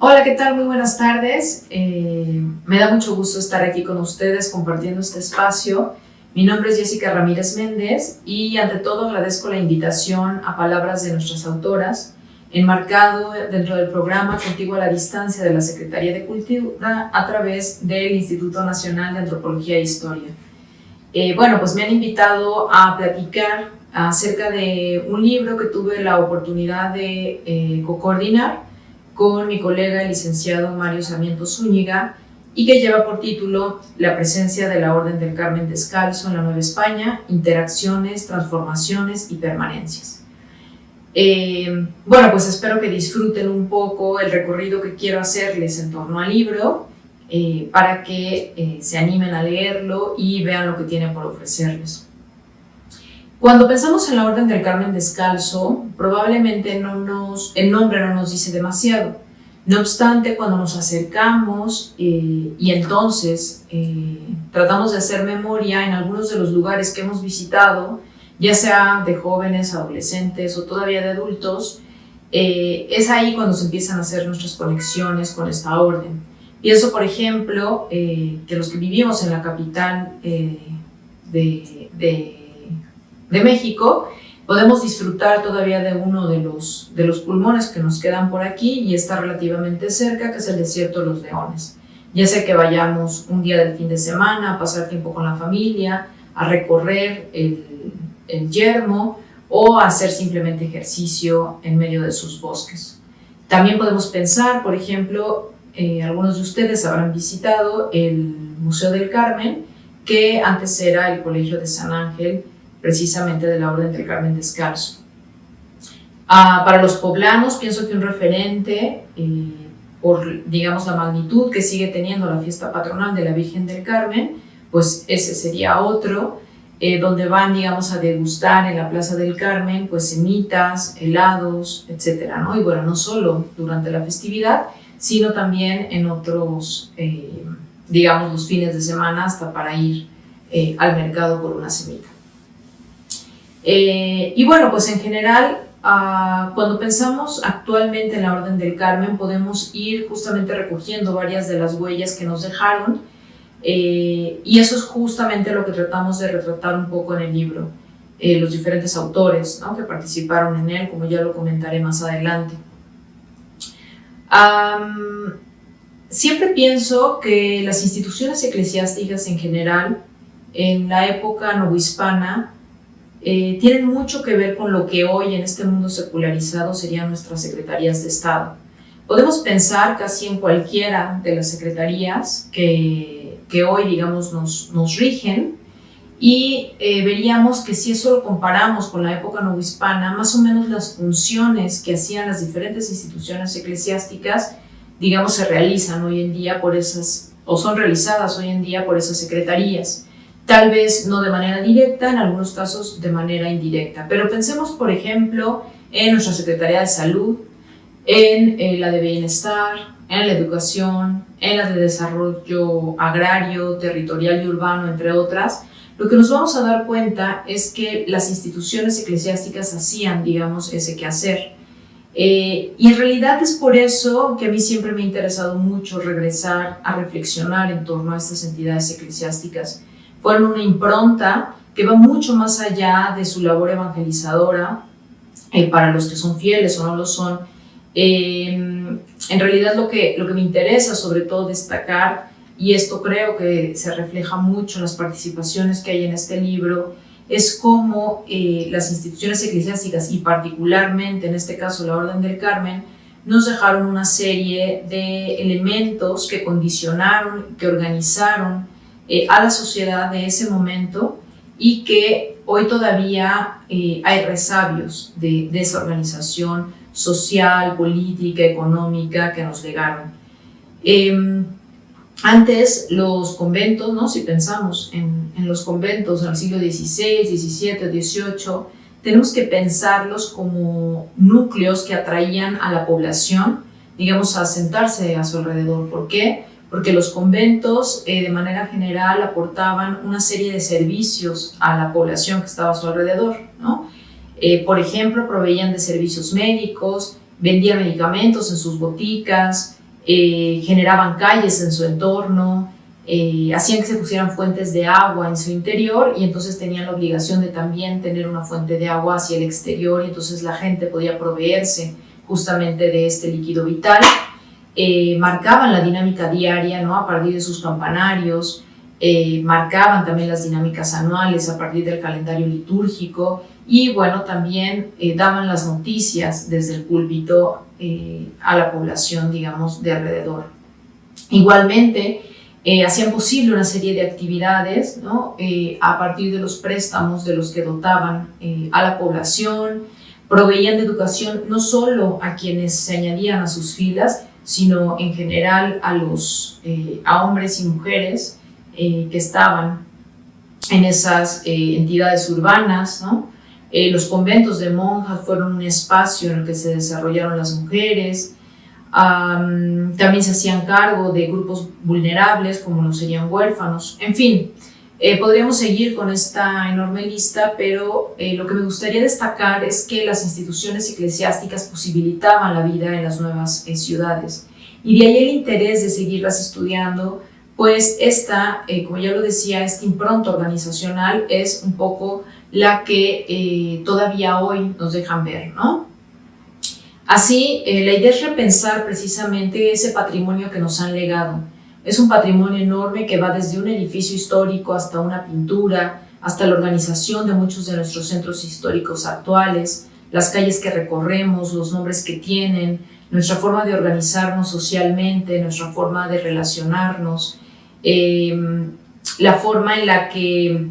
Hola, ¿qué tal? Muy buenas tardes. Me da mucho gusto estar aquí con ustedes compartiendo este espacio. Mi nombre es Jessica Ramírez Méndez y ante todo agradezco la invitación a palabras de nuestras autoras, enmarcado dentro del programa Contigo a la Distancia de la Secretaría de Cultura a través del Instituto Nacional de Antropología e Historia. Pues me han invitado a platicar acerca de un libro que tuve la oportunidad de coordinar con mi colega el licenciado Mario Sarmiento Zúñiga y que lleva por título La presencia de la Orden del Carmen Descalzo en la Nueva España, interacciones, transformaciones y permanencias. Pues espero que disfruten un poco el recorrido que quiero hacerles en torno al libro para que se animen a leerlo y vean lo que tiene por ofrecerles. Cuando pensamos en la Orden del Carmen Descalzo, probablemente el nombre no nos dice demasiado. No obstante, cuando nos acercamos y entonces tratamos de hacer memoria en algunos de los lugares que hemos visitado, ya sea de jóvenes, adolescentes o todavía de adultos, es ahí cuando se empiezan a hacer nuestras conexiones con esta orden. Pienso, por ejemplo, que los que vivimos en la capital de México, podemos disfrutar todavía de uno de los pulmones que nos quedan por aquí y está relativamente cerca, que es el Desierto de los Leones. Ya sea que vayamos un día del fin de semana a pasar tiempo con la familia, a recorrer el yermo o a hacer simplemente ejercicio en medio de sus bosques. También podemos pensar, por ejemplo, algunos de ustedes habrán visitado el Museo del Carmen, que antes era el Colegio de San Ángel, precisamente de la Orden del Carmen Descalzo. Para los poblanos, pienso que un referente, por digamos la magnitud que sigue teniendo la fiesta patronal de la Virgen del Carmen, pues ese sería otro, donde van, digamos, a degustar en la Plaza del Carmen, pues semitas, helados, etcétera, ¿no? Y bueno, no solo durante la festividad, sino también en otros, digamos, los fines de semana, hasta para ir al mercado por una semita. Pues en general, cuando pensamos actualmente en la Orden del Carmen, podemos ir justamente recogiendo varias de las huellas que nos dejaron, y eso es justamente lo que tratamos de retratar un poco en el libro, los diferentes autores, ¿no?, que participaron en él, como ya lo comentaré más adelante. Siempre pienso que las instituciones eclesiásticas en general, en la época novohispana, tienen mucho que ver con lo que hoy en este mundo secularizado serían nuestras secretarías de Estado. Podemos pensar casi en cualquiera de las secretarías que hoy, digamos, nos rigen y veríamos que si eso lo comparamos con la época novohispana, más o menos las funciones que hacían las diferentes instituciones eclesiásticas, digamos, se realizan hoy en día son realizadas hoy en día por esas secretarías. Tal vez no de manera directa, en algunos casos de manera indirecta. Pero pensemos, por ejemplo, en nuestra Secretaría de Salud, en la de Bienestar, en la Educación, en la de Desarrollo Agrario, Territorial y Urbano, entre otras. Lo que nos vamos a dar cuenta es que las instituciones eclesiásticas hacían, digamos, ese quehacer. Y en realidad es por eso que a mí siempre me ha interesado mucho regresar a reflexionar en torno a estas entidades eclesiásticas. Fueron una impronta que va mucho más allá de su labor evangelizadora, para los que son fieles o no lo son. En realidad lo que me interesa sobre todo destacar, y esto creo que se refleja mucho en las participaciones que hay en este libro, es cómo las instituciones eclesiásticas, y particularmente en este caso la Orden del Carmen, nos dejaron una serie de elementos que condicionaron, que organizaron a la sociedad de ese momento y que hoy todavía hay resabios de esa organización social, política, económica que nos legaron. Antes los conventos, ¿no?, si pensamos en los conventos en el siglo XVI, XVII, XVIII, tenemos que pensarlos como núcleos que atraían a la población, digamos, a sentarse a su alrededor. ¿Por qué? Porque los conventos de manera general aportaban una serie de servicios a la población que estaba a su alrededor, ¿no? Por ejemplo, proveían de servicios médicos, vendían medicamentos en sus boticas, generaban calles en su entorno, hacían que se pusieran fuentes de agua en su interior y entonces tenían la obligación de también tener una fuente de agua hacia el exterior y entonces la gente podía proveerse justamente de este líquido vital. Marcaban la dinámica diaria, ¿no? A partir de sus campanarios, marcaban también las dinámicas anuales a partir del calendario litúrgico y bueno, también daban las noticias desde el púlpito a la población, digamos, de alrededor. Igualmente, hacían posible una serie de actividades, ¿no? A partir de los préstamos de los que dotaban a la población, proveían de educación no solo a quienes se añadían a sus filas, sino en general a hombres y mujeres que estaban en esas entidades urbanas, ¿no? Los conventos de monjas fueron un espacio en el que se desarrollaron las mujeres. También se hacían cargo de grupos vulnerables como lo serían huérfanos. En fin, podríamos seguir con esta enorme lista, pero lo que me gustaría destacar es que las instituciones eclesiásticas posibilitaban la vida en las nuevas ciudades. Y de ahí el interés de seguirlas estudiando, pues esta, como ya lo decía, esta impronta organizacional es un poco la que todavía hoy nos dejan ver, ¿no? Así, la idea es repensar precisamente ese patrimonio que nos han legado. Es un patrimonio enorme que va desde un edificio histórico hasta una pintura, hasta la organización de muchos de nuestros centros históricos actuales, las calles que recorremos, los nombres que tienen, nuestra forma de organizarnos socialmente, nuestra forma de relacionarnos, la forma en la que,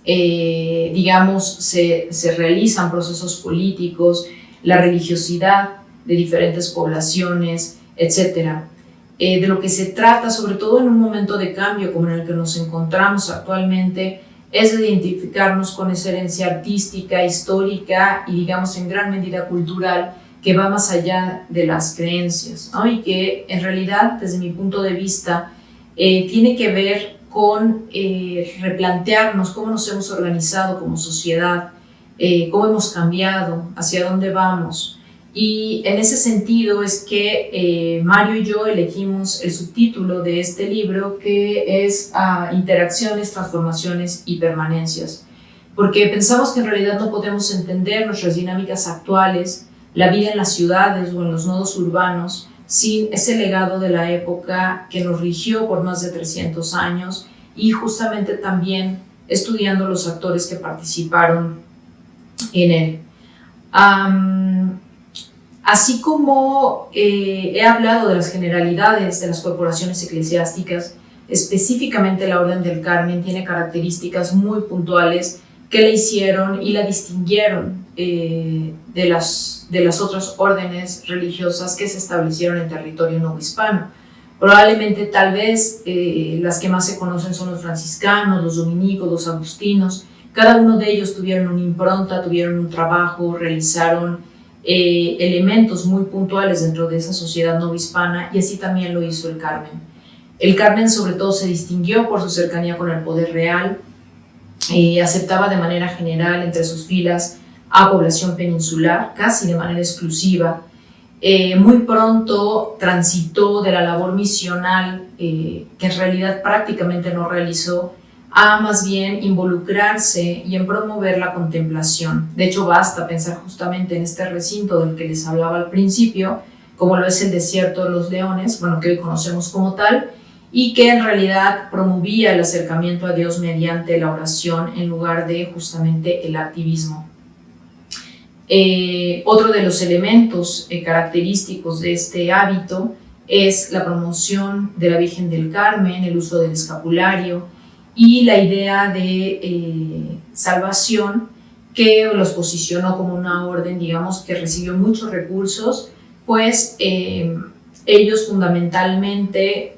digamos, se realizan procesos políticos, la religiosidad de diferentes poblaciones, etc. De lo que se trata, sobre todo en un momento de cambio como en el que nos encontramos actualmente, es de identificarnos con esa herencia artística, histórica y, digamos, en gran medida cultural, que va más allá de las creencias, ¿no? Y que en realidad, desde mi punto de vista, tiene que ver con replantearnos cómo nos hemos organizado como sociedad, cómo hemos cambiado, hacia dónde vamos. Y en ese sentido es que Mario y yo elegimos el subtítulo de este libro, que es Interacciones, Transformaciones y Permanencias, porque pensamos que en realidad no podemos entender nuestras dinámicas actuales, la vida en las ciudades o en los nodos urbanos, sin ese legado de la época que nos rigió por más de 300 años y justamente también estudiando los actores que participaron en él. Así como he hablado de las generalidades de las corporaciones eclesiásticas, específicamente la Orden del Carmen tiene características muy puntuales que la hicieron y la distinguieron de las otras órdenes religiosas que se establecieron en territorio novohispano. Probablemente, tal vez, las que más se conocen son los franciscanos, los dominicos, los agustinos. Cada uno de ellos tuvieron una impronta, tuvieron un trabajo, realizaron elementos muy puntuales dentro de esa sociedad novohispana, y así también lo hizo el Carmen. El Carmen sobre todo se distinguió por su cercanía con el poder real, aceptaba de manera general entre sus filas a población peninsular, casi de manera exclusiva. Muy pronto transitó de la labor misional, que en realidad prácticamente no realizó, a más bien involucrarse y en promover la contemplación. De hecho, basta pensar justamente en este recinto del que les hablaba al principio, como lo es el Desierto de los Leones, bueno, que hoy conocemos como tal, y que en realidad promovía el acercamiento a Dios mediante la oración en lugar de justamente el activismo. Otro de los elementos característicos de este hábito es la promoción de la Virgen del Carmen, el uso del escapulario y la idea de salvación, que los posicionó como una orden, digamos, que recibió muchos recursos, pues ellos fundamentalmente,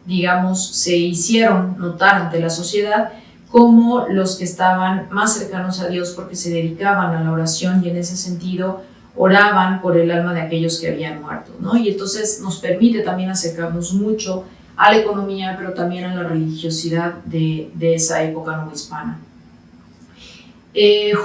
digamos, se hicieron notar ante la sociedad como los que estaban más cercanos a Dios porque se dedicaban a la oración y en ese sentido oraban por el alma de aquellos que habían muerto, ¿no? Y entonces nos permite también acercarnos mucho a la economía, pero también a la religiosidad de esa época novohispana.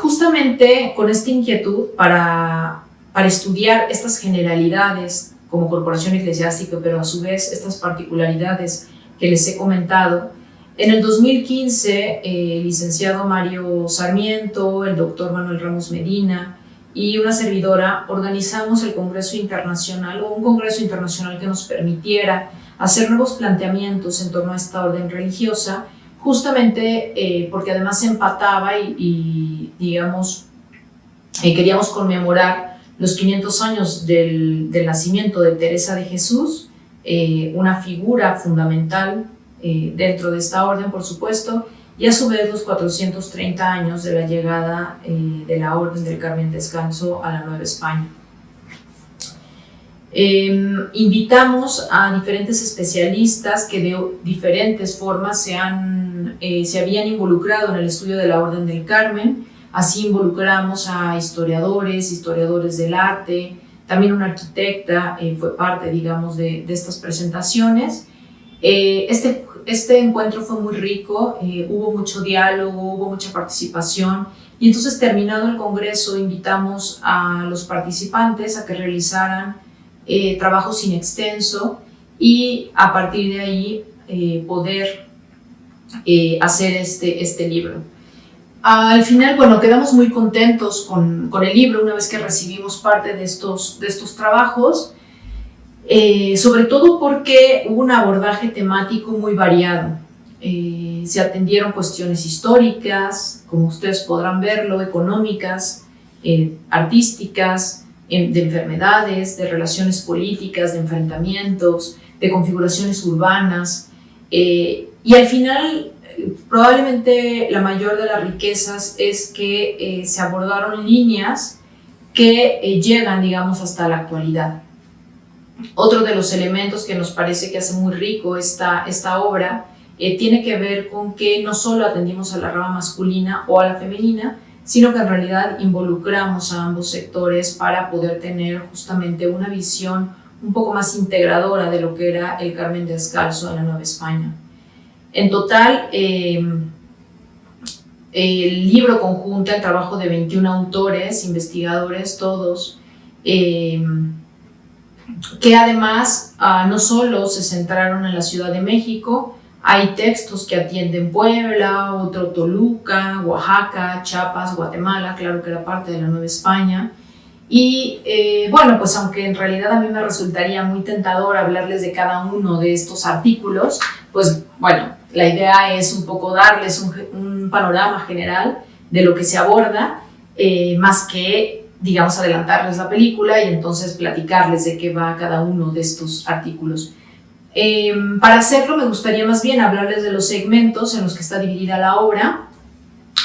Justamente con esta inquietud para estudiar estas generalidades como corporación eclesiástica, pero a su vez estas particularidades que les he comentado. En el 2015, el licenciado Mario Sarmiento, el doctor Manuel Ramos Medina y una servidora organizamos el Congreso Internacional, o un Congreso Internacional que nos permitiera hacer nuevos planteamientos en torno a esta orden religiosa, justamente porque además se empataba y digamos, queríamos conmemorar los 500 años del nacimiento de Teresa de Jesús, una figura fundamental dentro de esta orden, por supuesto, y a su vez los 430 años de la llegada de la Orden del Carmen Descalzo a la Nueva España. Invitamos a diferentes especialistas que de diferentes formas se habían involucrado en el estudio de la Orden del Carmen. Así involucramos a historiadores del arte, también una arquitecta fue parte, digamos, de estas presentaciones. Este encuentro fue muy rico, hubo mucho diálogo, hubo mucha participación, y entonces, terminado el congreso, invitamos a los participantes a que realizaran trabajos in extenso y a partir de ahí poder hacer este libro. Al final, bueno, quedamos muy contentos con el libro una vez que recibimos parte de estos trabajos, sobre todo porque hubo un abordaje temático muy variado. Se atendieron cuestiones históricas, como ustedes podrán verlo, económicas, artísticas, de enfermedades, de relaciones políticas, de enfrentamientos, de configuraciones urbanas, y al final probablemente la mayor de las riquezas es que se abordaron líneas que llegan, digamos, hasta la actualidad. Otro de los elementos que nos parece que hace muy rico esta obra tiene que ver con que no solo atendimos a la rama masculina o a la femenina, sino que en realidad involucramos a ambos sectores para poder tener justamente una visión un poco más integradora de lo que era el Carmen Descalzo en la Nueva España. En total, el libro conjunta el trabajo de 21 autores, investigadores, todos, que además no solo se centraron en la Ciudad de México. Hay textos que atienden Puebla, otro Toluca, Oaxaca, Chiapas, Guatemala, claro que era parte de la Nueva España. Y bueno, pues aunque en realidad a mí me resultaría muy tentador hablarles de cada uno de estos artículos, pues bueno, la idea es un poco darles un panorama general de lo que se aborda, más que, digamos, adelantarles la película y entonces platicarles de qué va cada uno de estos artículos. Para hacerlo me gustaría más bien hablarles de los segmentos en los que está dividida la obra.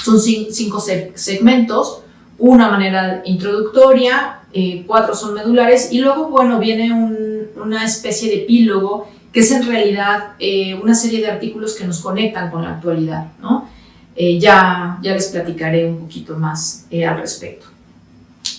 Son 5 segmentos, una manera introductoria, 4 son medulares y luego, bueno, viene una especie de epílogo que es en realidad una serie de artículos que nos conectan con la actualidad, ¿no? Ya les platicaré un poquito más al respecto.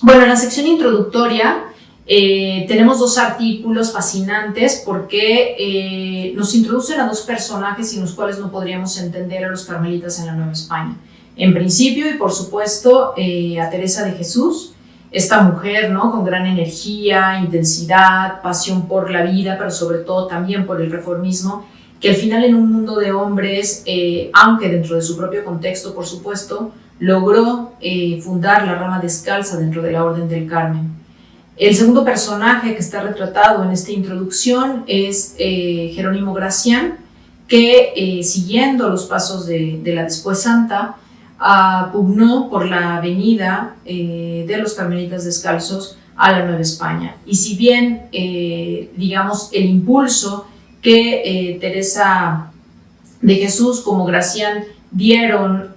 Bueno, en la sección introductoria tenemos 2 artículos fascinantes porque nos introducen a 2 personajes sin los cuales no podríamos entender a los carmelitas en la Nueva España. En principio, y por supuesto, a Teresa de Jesús, esta mujer, ¿no?, con gran energía, intensidad, pasión por la vida, pero sobre todo también por el reformismo, que al final en un mundo de hombres, aunque dentro de su propio contexto, por supuesto, logró fundar la rama descalza dentro de la Orden del Carmen. El segundo personaje que está retratado en esta introducción es Jerónimo Gracián, que siguiendo los pasos de la después santa, pugnó por la venida de los carmelitas descalzos a la Nueva España. Y si bien, digamos, el impulso que Teresa de Jesús como Gracián dieron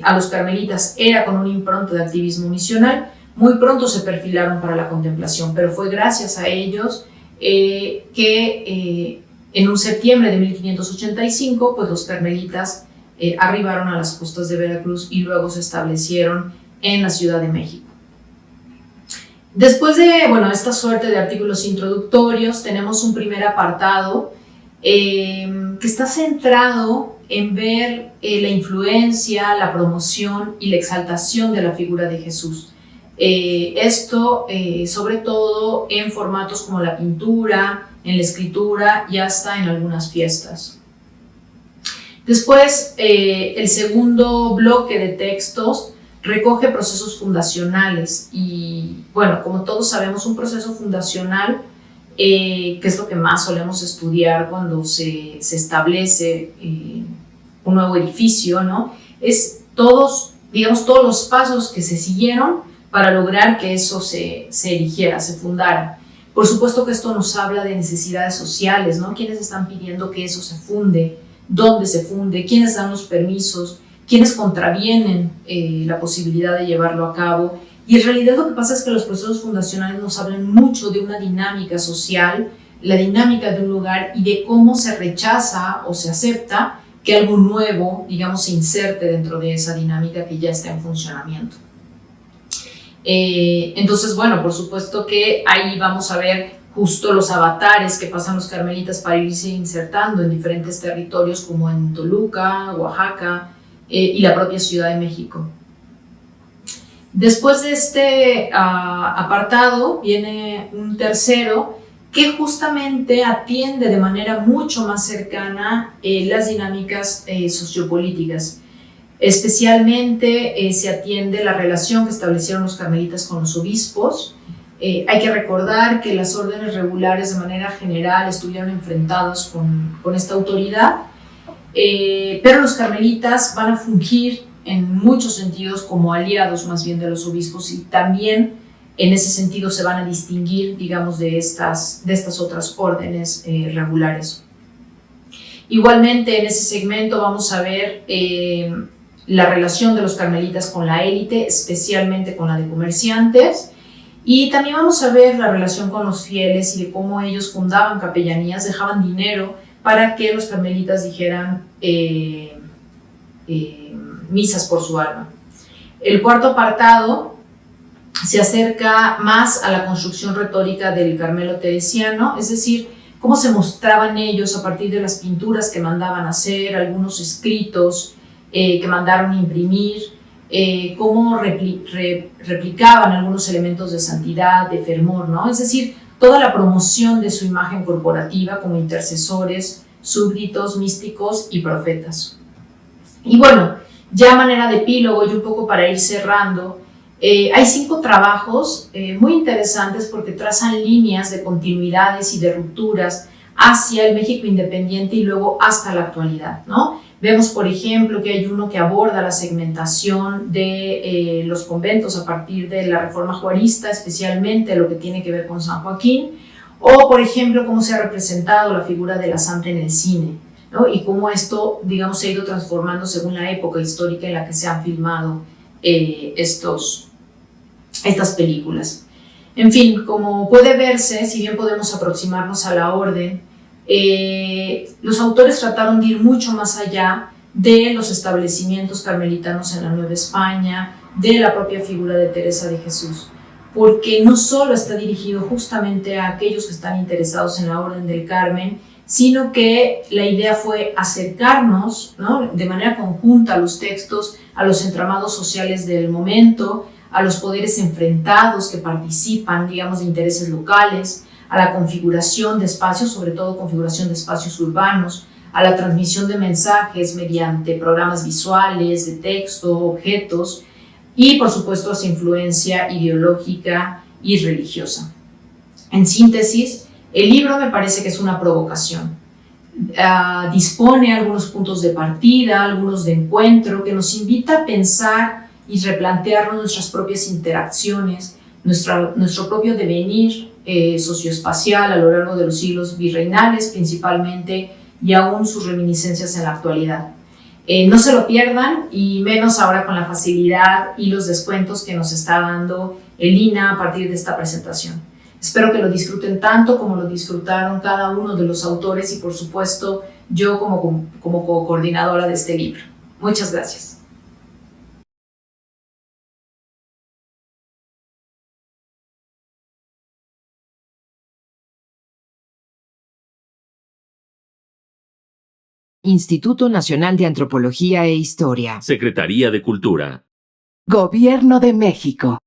a los carmelitas era con un impronto de activismo misional, muy pronto se perfilaron para la contemplación, pero fue gracias a ellos que en un septiembre de 1585, pues los carmelitas arribaron a las costas de Veracruz y luego se establecieron en la Ciudad de México. Después de, bueno, esta suerte de artículos introductorios, tenemos un primer apartado que está centrado en ver la influencia, la promoción y la exaltación de la figura de Jesús. Esto sobre todo en formatos como la pintura, en la escritura y hasta en algunas fiestas. Después, el segundo bloque de textos recoge procesos fundacionales y, bueno, como todos sabemos, un proceso fundacional, que es lo que más solemos estudiar cuando se establece un nuevo edificio, ¿no? Es todos los pasos que se siguieron para lograr que eso se erigiera, se fundara. Por supuesto que esto nos habla de necesidades sociales, ¿no? ¿Quiénes están pidiendo que eso se funde? ¿Dónde se funde? ¿Quiénes dan los permisos? ¿Quiénes contravienen la posibilidad de llevarlo a cabo? Y en realidad lo que pasa es que los procesos fundacionales nos hablan mucho de una dinámica social, la dinámica de un lugar y de cómo se rechaza o se acepta que algo nuevo, digamos, se inserte dentro de esa dinámica que ya está en funcionamiento. Entonces, bueno, por supuesto que ahí vamos a ver justo los avatares que pasan los carmelitas para irse insertando en diferentes territorios como en Toluca, Oaxaca y la propia Ciudad de México. Después de este apartado viene un tercero que justamente atiende de manera mucho más cercana las dinámicas sociopolíticas. Especialmente se atiende la relación que establecieron los carmelitas con los obispos. Hay que recordar que las órdenes regulares de manera general estuvieron enfrentados con esta autoridad, pero los carmelitas van a fungir en muchos sentidos como aliados más bien de los obispos y también en ese sentido se van a distinguir, digamos, de estas otras órdenes regulares. Igualmente en ese segmento vamos a ver la relación de los carmelitas con la élite, especialmente con la de comerciantes, y también vamos a ver la relación con los fieles y de cómo ellos fundaban capellanías, dejaban dinero para que los carmelitas dijeran misas por su alma. El cuarto apartado se acerca más a la construcción retórica del Carmelo teresiano, es decir, cómo se mostraban ellos a partir de las pinturas que mandaban hacer, algunos escritos que mandaron imprimir, cómo replicaban algunos elementos de santidad, de fervor, ¿no? Es decir, toda la promoción de su imagen corporativa como intercesores, súbditos, místicos y profetas. Y bueno, ya a manera de epílogo y un poco para ir cerrando, hay 5 trabajos muy interesantes porque trazan líneas de continuidades y de rupturas hacia el México independiente y luego hasta la actualidad, ¿no? Vemos, por ejemplo, que hay uno que aborda la segmentación de los conventos a partir de la Reforma Juarista, especialmente lo que tiene que ver con San Joaquín, o, por ejemplo, cómo se ha representado la figura de la santa en el cine, ¿no? Y cómo esto, digamos, se ha ido transformando según la época histórica en la que se han filmado estas películas. En fin, como puede verse, si bien podemos aproximarnos a la orden, los autores trataron de ir mucho más allá de los establecimientos carmelitanos en la Nueva España, de la propia figura de Teresa de Jesús, porque no solo está dirigido justamente a aquellos que están interesados en la Orden del Carmen, sino que la idea fue acercarnos, ¿no?, de manera conjunta a los textos, a los entramados sociales del momento, a los poderes enfrentados que participan, digamos, de intereses locales, a la configuración de espacios, sobre todo configuración de espacios urbanos, a la transmisión de mensajes mediante programas visuales, de texto, objetos, y por supuesto a su influencia ideológica y religiosa. En síntesis, el libro me parece que es una provocación. Dispone algunos puntos de partida, algunos de encuentro, que nos invita a pensar y replantearnos nuestras propias interacciones, nuestro propio devenir socioespacial a lo largo de los siglos virreinales principalmente y aún sus reminiscencias en la actualidad. No se lo pierdan, y menos ahora con la facilidad y los descuentos que nos está dando el INA a partir de esta presentación. Espero que lo disfruten tanto como lo disfrutaron cada uno de los autores y por supuesto yo como coordinadora de este libro. Muchas gracias. Instituto Nacional de Antropología e Historia. Secretaría de Cultura. Gobierno de México.